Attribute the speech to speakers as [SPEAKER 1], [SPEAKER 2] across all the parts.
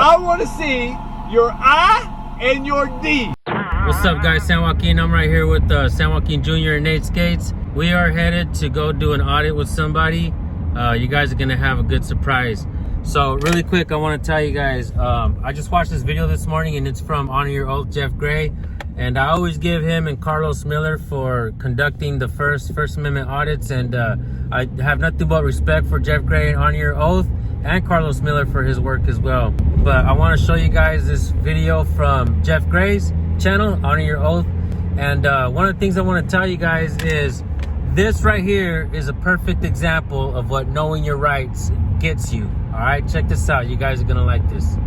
[SPEAKER 1] I want to see your I and your D.
[SPEAKER 2] What's up, guys? San Joaquin. I'm right here with San Joaquin Jr. and Nate Skates. We are headed to go do an audit with somebody. You guys are gonna have a good surprise. So really quick, I want to tell you guys, I just watched this video this morning and it's from Honor Your Oath Jeff Gray, and I always give him and Carlos Miller for conducting the First Amendment audits, and I have nothing but respect for Jeff Gray and Honor Your Oath and Carlos Miller for his work as well. But I want to show you guys this video from Jeff Gray's channel, Honor Your Oath, and one of the things I want to tell you guys is this right here is a perfect example of what knowing your rights gets you. All right, check this out. You guys are gonna like this.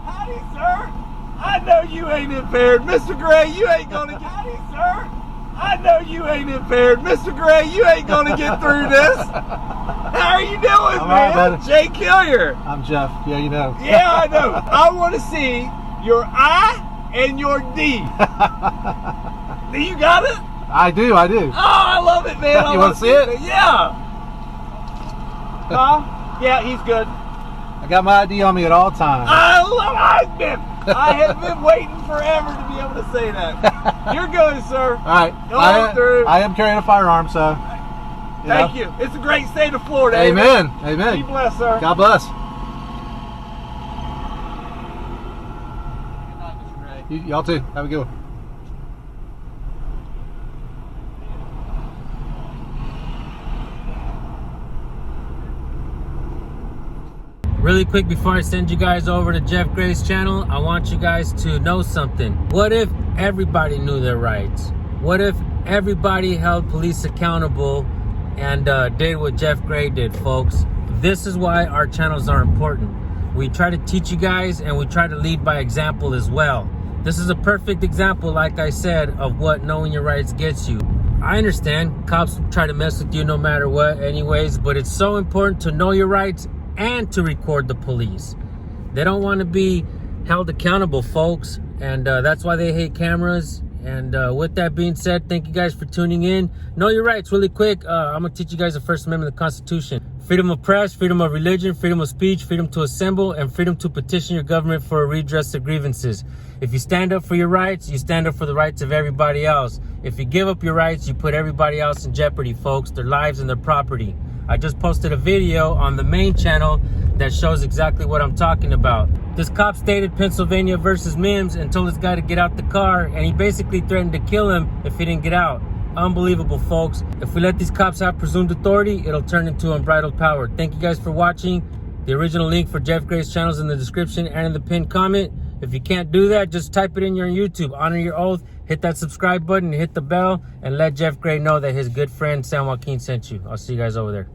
[SPEAKER 1] Howdy, sir. I know you ain't impaired. Mr. Gray, you ain't gonna get... Howdy, sir. I know you ain't impaired. Mr. Gray, you ain't gonna get through this. How are you doing,
[SPEAKER 3] I'm
[SPEAKER 1] man?
[SPEAKER 3] all right, buddy.
[SPEAKER 1] Jay Killier.
[SPEAKER 3] I'm Jeff. Yeah, you know.
[SPEAKER 1] Yeah, I know. I want to see your I and your D. Do you got it?
[SPEAKER 3] I do.
[SPEAKER 1] Oh, I love it, man.
[SPEAKER 3] You want to see it?
[SPEAKER 1] Yeah. Huh? Yeah, he's good.
[SPEAKER 3] I got my ID on me at all times.
[SPEAKER 1] I have been waiting forever to be able to say that. You're good, sir.
[SPEAKER 3] All right.
[SPEAKER 1] Go on through.
[SPEAKER 3] I am carrying a firearm, so.
[SPEAKER 1] Thank you. It's a great state of Florida.
[SPEAKER 3] Amen. Amen.
[SPEAKER 1] Be blessed, sir.
[SPEAKER 3] God bless. Y'all too. Have a good one.
[SPEAKER 2] Really quick, before I send you guys over to Jeff Gray's channel, I want you guys to know something. What if everybody knew their rights? What if everybody held police accountable and did what Jeff Gray did, folks? This is why our channels are important. We try to teach you guys, and we try to lead by example as well. This is a perfect example, like I said, of what knowing your rights gets you. I understand cops try to mess with you no matter what anyways, but it's so important to know your rights and to record the police. They don't want to be held accountable, folks, and that's why they hate cameras. And with that being said, thank you guys for tuning in. Know your rights. Really quick, I'm gonna teach you guys the First Amendment of the Constitution: freedom of press, freedom of religion, freedom of speech, freedom to assemble, and freedom to petition your government for a redress of grievances. If you stand up for your rights, you stand up for the rights of everybody else. If you give up your rights, you put everybody else in jeopardy, folks, their lives and their property. I just posted a video on the main channel that shows exactly what I'm talking about. This cop stated Pennsylvania versus Mims and told this guy to get out the car, and he basically threatened to kill him if he didn't get out. Unbelievable, folks. If we let these cops have presumed authority, it'll turn into unbridled power. Thank you guys for watching. The original link for Jeff Gray's channel is in the description and in the pinned comment. If you can't do that, just type it in your YouTube. Honor Your Oath. Hit that subscribe button, hit the bell, and let Jeff Gray know that his good friend San Joaquin sent you. I'll see you guys over there.